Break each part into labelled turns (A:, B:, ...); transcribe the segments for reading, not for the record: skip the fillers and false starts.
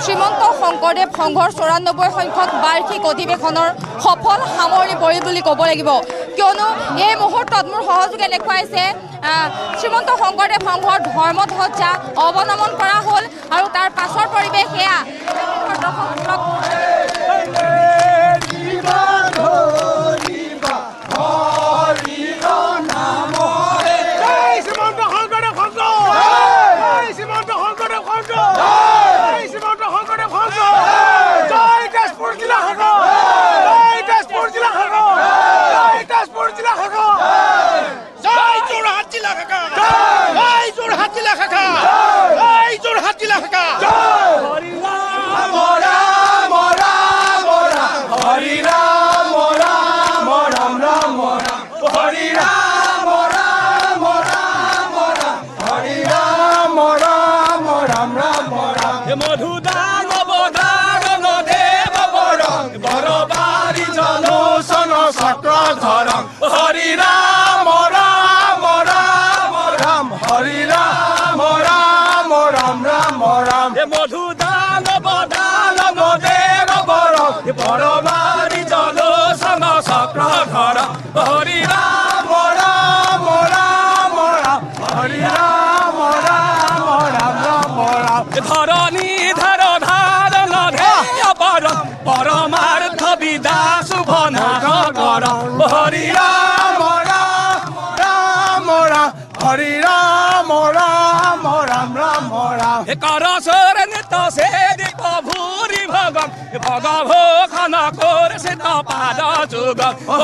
A: শ্ৰীমন্ত শংকৰদেৱ সংঘৰ ৯৪ সংখ্যক বাৰ্ষিক অধিৱেশনৰ সফল সামৰণি পৰি বুলি ক'ব লাগিব কিয়নো এই মুহূৰ্তত মোৰ সহযোগে দেখুৱাইছে শ্ৰীমন্ত শংকৰদেৱ সংঘৰ ধৰ্মধ্বজা অৱনমন কৰা হ'ল আৰু তাৰ পাছৰ পৰিৱেশ এয়া ধৰণী ধৰ ধাৰণ পৰমাৰ্থ বিদা শুভ নাম কৰ হৰি ৰাম ৰাম ৰাম হৰি ৰাম ৰাম ৰাম ৰাম ৰাম কৰ চৰণিত সে ভূৰি ভগম ভগভূষণ কৰিছে পাদ যুগ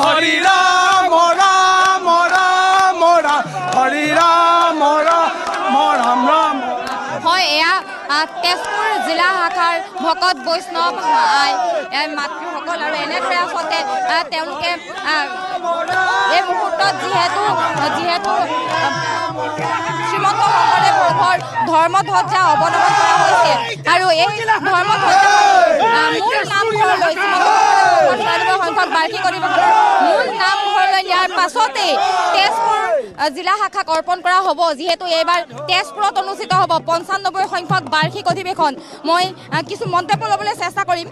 A: হৰি ৰাম ৰাম ৰাম ৰাম হৰি ৰাম ৰাম ৰাম ৰাম হয় এয়া তেজপুৰ জিলা শাখাৰ ভকত বৈষ্ণৱ মাতৃসকল আৰু এনেদৰে আচলতে তেওঁলোকে এই মুহূৰ্তত যিহেতু শ্ৰীমন্ত শংকৰদেৱ সংঘৰ ধৰ্মধ্বজা অৱনমন কৰা হৈছে আৰু এই ধৰ্মধ্বজা মূল নামঘৰলৈ সংখ্যক বাৰ্ষিক অধিৱেশনৰ মূল নামঘৰলৈ নিয়াৰ পাছতেই তেজপুৰ জিলা শাখাক অৰ্পণ কৰা হ'ব যিহেতু এইবাৰ তেজপুৰত অনুষ্ঠিত হ'ব ৯৫ সংখ্যক বাৰ্ষিক অধিৱেশন মই কিছু মন্তব্য ল'বলৈ চেষ্টা কৰিম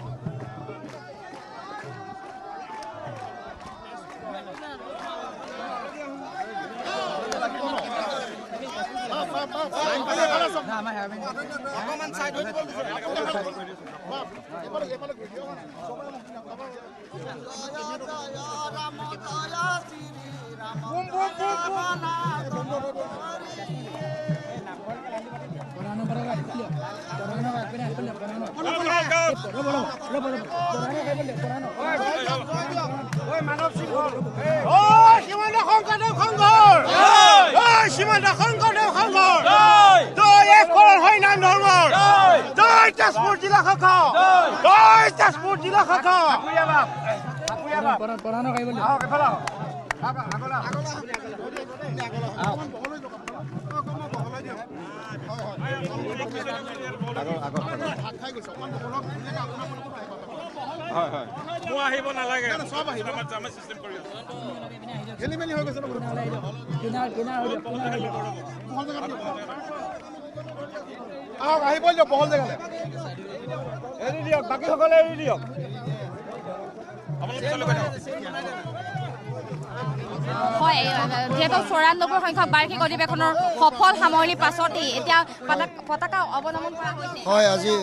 A: তেজপুৰ জিলা শাখা তেজপুৰ জিলা শাখা আহিব নালাগে চব আহিব আমাৰ চিষ্টেম কৰি আছে খেলি মেলি হৈ গৈছে আহিব দিয়ক বহল জেগালে এৰি দিয়ক বাকী সকলে এৰি দিয়ক হয় যিহেতু ৯৪ সংখ্যক বাৰ্ষিক অধিৱেশনৰ সফল সামৰণিৰ পাছতেই এতিয়া পতাকা অৱনমন কৰা হৈছে
B: হয় আজি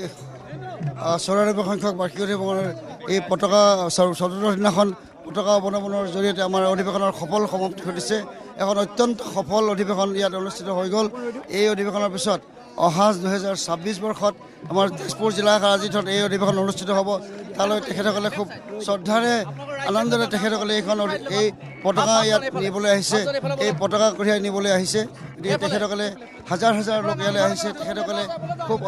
B: ৯৪ সংখ্যক বাৰ্ষিক অধিৱেশনৰ এই পতাকা চতুৰ্থ দিনাখন পতাকা অৱনমনৰ জৰিয়তে আমাৰ অধিৱেশনৰ সফল সমাপ্তি ঘটিছে এখন অত্যন্ত সফল অধিৱেশন ইয়াত অনুষ্ঠিত হৈ গ'ল এই অধিৱেশনৰ পিছত অহা ২০২৬ বৰ্ষত আমাৰ তেজপুৰ জিলা কাৰাজিথত এই অধিৱেশন অনুষ্ঠিত হ'ব তালৈ তেখেতসকলে খুব শ্ৰদ্ধাৰে আনন্দৰে তেখেতসকলে এই পতাকা ইয়াত নিবলৈ আহিছে এই পতাকা কঢ়িয়াই নিবলৈ আহিছে গতিকে তেখেতসকলে হাজাৰ হাজাৰ লোক ইয়ালৈ আহিছে তেখেতসকলে খুব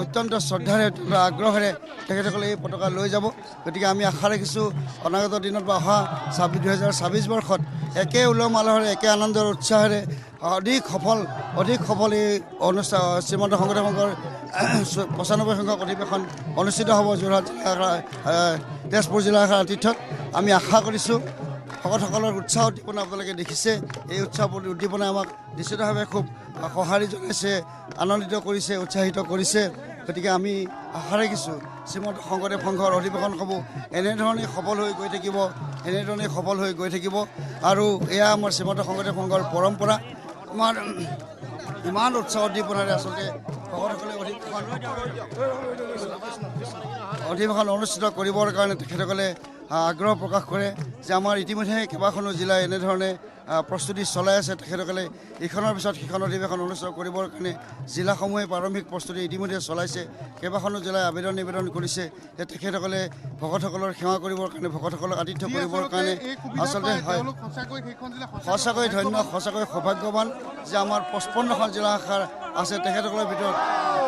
B: অত্যন্ত শ্ৰদ্ধাৰে আগ্ৰহেৰে তেখেতসকলে এই পতাকা লৈ যাব গতিকে আমি আশা ৰাখিছোঁ অনাগত দিনত বা অহা ২০২৬ বৰ্ষত একে উলহ মালহেৰে একে আনন্দৰ উৎসাহেৰে অধিক সফল এই অনুষ্ঠান শ্ৰীমন্ত শংকৰদেৱ সংঘৰ ৯৫ সংখ্যক অধিৱেশন অনুষ্ঠিত হ'ব যোৰহাট জিলা তেজপুৰ জিলা আতিথ্যত আমি আশা কৰিছোঁ ভকতসকলৰ উৎসাহ উদ্দীপনা আপোনালোকে দেখিছে এই উৎসাহ উদ্দীপনাই আমাক নিশ্চিতভাৱে খুব সঁহাৰি জনাইছে আনন্দিত কৰিছে উৎসাহিত কৰিছে গতিকে আমি আশা ৰাখিছোঁ শ্ৰীমন্ত শংকৰদেৱ সংঘৰ অধিৱেশনসমূহ এনেধৰণেই সফল হৈ গৈ থাকিব, এনেধৰণেই সফল হৈ গৈ থাকিব। আৰু এয়া আমাৰ শ্ৰীমন্ত শংকৰদেৱ সংঘৰ পৰম্পৰা। আমাৰ ইমান উৎসাহ উদ্দীপনাৰে আচলতে ভকতসকলে অধিৱেশন অনুষ্ঠিত কৰিবৰ কাৰণে তেখেতসকলে আগ্ৰহ প্ৰকাশ কৰে যে আমাৰ ইতিমধ্যে কেইবাখনো জিলাই এনেধৰণে প্ৰস্তুতি চলাই আছে। তেখেতসকলে ইখনৰ পিছত সিখন অধিৱেশন অনুষ্ঠিত কৰিবৰ কাৰণে জিলাসমূহে প্ৰাৰম্ভিক প্ৰস্তুতি ইতিমধ্যে চলাইছে। কেইবাখনো জিলাই নিবেদন কৰিছে যে তেখেতসকলে ভকতসকলৰ সেৱা কৰিবৰ কাৰণে, ভকতসকলক আতিথ্য কৰিবৰ কাৰণে আচলতে হয় সঁচাকৈ ধন্য, সঁচাকৈ সৌভাগ্যৱান যে আমাৰ 55খন জিলা শাখাৰ আছে। তেখেতসকলৰ ভিতৰত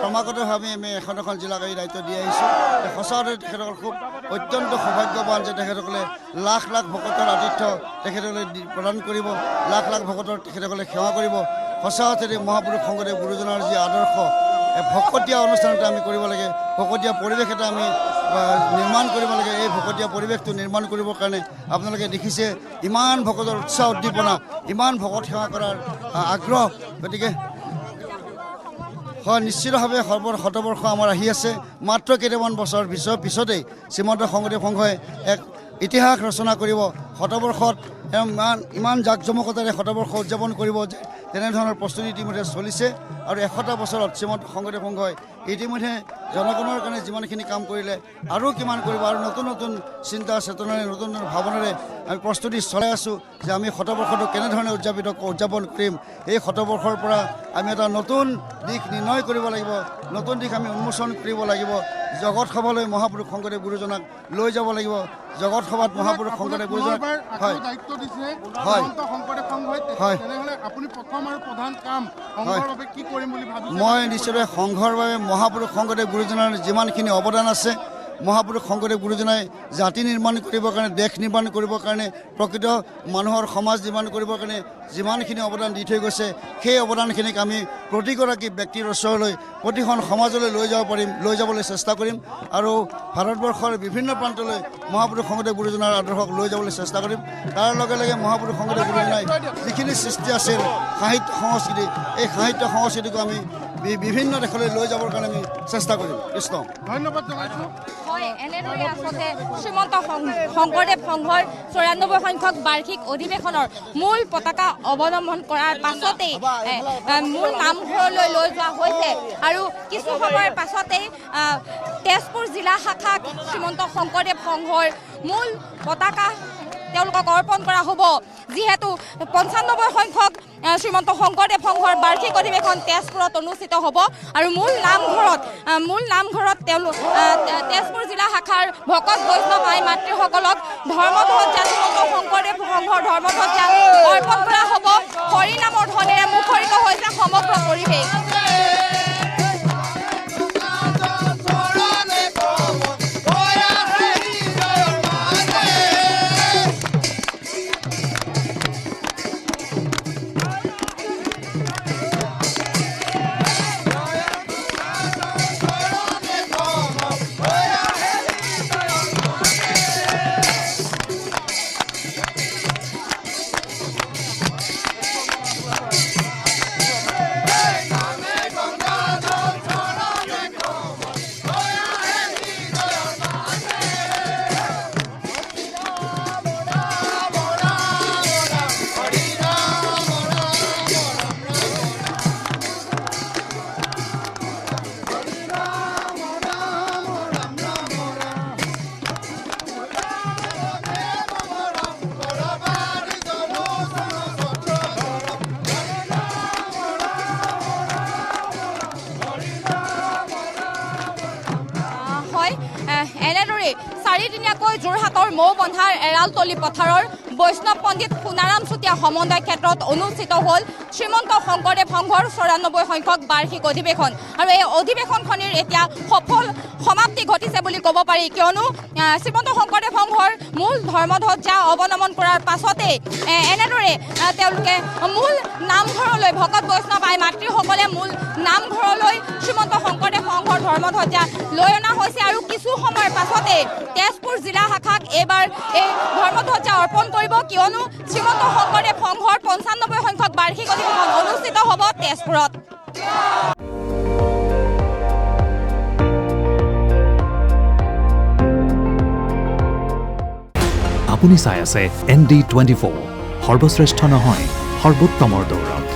B: ক্ৰমাগতভাৱে আমি এখন জিলাক এই দায়িত্ব দি আহিছোঁ। সঁচাকৈ তেখেতসকল খুব অত্যন্ত সৌভাগ্যৱান যে তেখেতসকলে লাখ লাখ ভকতৰ আতিথ্য তেখেতসকলে প্ৰদান কৰিব, লাখ লাখ ভকতৰ তেখেতসকলে সেৱা কৰিব। সঁচা অৰ্থতে মহাপুৰুষ শংকৰদেৱ গুৰুজনাৰ যি আদৰ্শ, ভকতীয়া অনুষ্ঠান এটা আমি কৰিব লাগে, ভকতীয়া পৰিৱেশ এটা আমি নিৰ্মাণ কৰিব লাগে। এই ভকতীয়া পৰিৱেশটো নিৰ্মাণ কৰিবৰ কাৰণে আপোনালোকে দেখিছে ইমান ভকতৰ উৎসাহ উদ্দীপনা, ইমান ভকত সেৱা কৰাৰ আগ্ৰহ। গতিকে হয়, নিশ্চিতভাৱে শতবৰ্ষ আমাৰ আহি আছে। মাত্ৰ কেইটামান বছৰ পিছতেই শ্ৰীমন্ত শংকৰদেৱ সংঘই এক ইতিহাস ৰচনা কৰিব। শতবৰ্ষত ইমান জাক জমকতাৰে শতবৰ্ষ উদযাপন কৰিব যে তেনেধৰণৰ প্ৰস্তুতি ইতিমধ্যে চলিছে। আৰু 100টা বছৰত শ্ৰীমন্ত শংকৰদেৱ সংঘই ইতিমধ্যে জনগণৰ কাৰণে যিমানখিনি কাম কৰিলে আৰু কিমান কৰিব, আৰু নতুন নতুন চিন্তা চেতনাৰে, নতুন নতুন ভাৱনাৰে আমি প্ৰস্তুতি চলাই আছোঁ যে আমি শতবৰ্ষটো কেনেধৰণে উদযাপন কৰিম। এই শতবৰ্ষৰ পৰা আমি এটা নতুন দিশ নিৰ্ণয় কৰিব লাগিব, নতুন দিশ আমি উন্মোচন কৰিব লাগিব। জগত সভালৈ মহাপুৰুষ শংকৰদেৱ গুৰুজনাক লৈ যাব লাগিব। জগত সভাত মহাপুৰুষ শংকৰদেৱ গুৰুজনাক হয় মই নিশ্চয়কৈ সংঘৰ বাবে মহাপুৰুষ শংকৰদেৱ গুৰুজনাৰ যিমানখিনি অৱদান আছে, মহাপুৰুষ শংকৰদেৱ গুৰুজনাই জাতি নিৰ্মাণ কৰিবৰ কাৰণে, দেশ নিৰ্মাণ কৰিবৰ কাৰণে, প্ৰকৃত মানুহৰ সমাজ নিৰ্মাণ কৰিবৰ কাৰণে যিমানখিনি অৱদান দি থৈ গৈছে, সেই অৱদানখিনিক আমি প্ৰতিগৰাকী ব্যক্তিৰ ওচৰলৈ, প্ৰতিখন সমাজলৈ লৈ যাবলৈ চেষ্টা কৰিম। আৰু ভাৰতবৰ্ষৰ বিভিন্ন প্ৰান্তলৈ মহাপুৰুষ শংকৰদেৱ গুৰুজনাৰ আদৰ্শক লৈ যাবলৈ চেষ্টা কৰিম। তাৰ লগে লগে মহাপুৰুষ শংকৰদেৱ গুৰুজনাই যিখিনি সৃষ্টি আছিল সাহিত্য সংস্কৃতি, এই সাহিত্য সংস্কৃতিকো আমি বিভিন্ন দেশলৈ লৈ যাবৰ কাৰণে আমি চেষ্টা কৰিম। কৃষ্ণ
C: ধন্যবাদ জনাইছোঁ।
A: হয়, এনেদৰে আচলতে শ্ৰীমন্ত শংকৰদেৱ সংঘৰ 94 সংখ্যক বাৰ্ষিক অধিৱেশনৰ মূল পতাকা অৱলম্বন কৰাৰ পাছতেই মূল নামঘৰলৈ লৈ যোৱা হৈছে। আৰু কিছু সময়ৰ পাছতেই তেজপুৰ জিলা শাখাক শ্ৰীমন্ত শংকৰদেৱ সংঘৰ মূল পতাকা তেওঁলোকক অৰ্পণ কৰা হ'ব। যিহেতু 95 সংখ্যক শ্ৰীমন্ত শংকৰদেৱ সংঘৰ বাৰ্ষিক অধিৱেশন তেজপুৰত অনুষ্ঠিত হ'ব। আৰু মূল নামঘৰত তেওঁলোক তেজপুৰ জিলা শাখাৰ ভকত বৈষ্ণৱ আই মাতৃসকলক ধৰ্মধ্বজা, শ্ৰীমন্ত শংকৰদেৱ সংঘৰ ধৰ্মধ্বজা অৰ্পণ কৰা হ'ব। হৰিনামৰ ধ্বনিৰে মুখৰিত হৈছে সমগ্ৰ পৰিৱেশ। এনেদৰে চাৰিদিনীয়াকৈ যোৰহাটৰ মৌবন্ধাৰ এৰালতলী পথাৰৰ বৈষ্ণৱ পণ্ডিত সোণাৰাম চুতীয়া সমন্বয় ক্ষেত্ৰত অনুষ্ঠিত হ'ল শ্ৰীমন্ত শংকৰদেৱ সংঘৰ 94 সংখ্যক বাৰ্ষিক অধিৱেশন। আৰু এই অধিৱেশনখনিৰ এতিয়া সফল সমাপ্তি ঘটিছে বুলি ক'ব পাৰি, কিয়নো শ্ৰীমন্ত শংকৰদেৱ সংঘৰ মূল ধৰ্মধ্বজা অৱলম্বন কৰাৰ পাছতেই এনেদৰে তেওঁলোকে মূল নামঘৰলৈ, ভকত বৈষ্ণৱ আই মাতৃসকলে মূল নামঘৰলৈ শ্ৰীমন্ত শংকৰদেৱ সংঘৰ ধৰ্মধ্বজা লৈ অনা হৈছে। আৰু কিছু সময়ৰ পাছতে তেজপুৰ জিলা শাখাক এইবাৰ এই ধৰ্মধ্বজা অৰ্পণ কৰিব, কিয়নো শ্ৰীমন্ত শংকৰদেৱ সংঘৰ 95 সংখ্যক বাৰ্ষিক অধিৱেশন অনুষ্ঠিত হ'ব তেজপুৰত।
C: আপুনি চাই আছে ND24 সৰ্বশ্ৰেষ্ঠ নহয় সৰ্বোত্তমৰ দৌৰত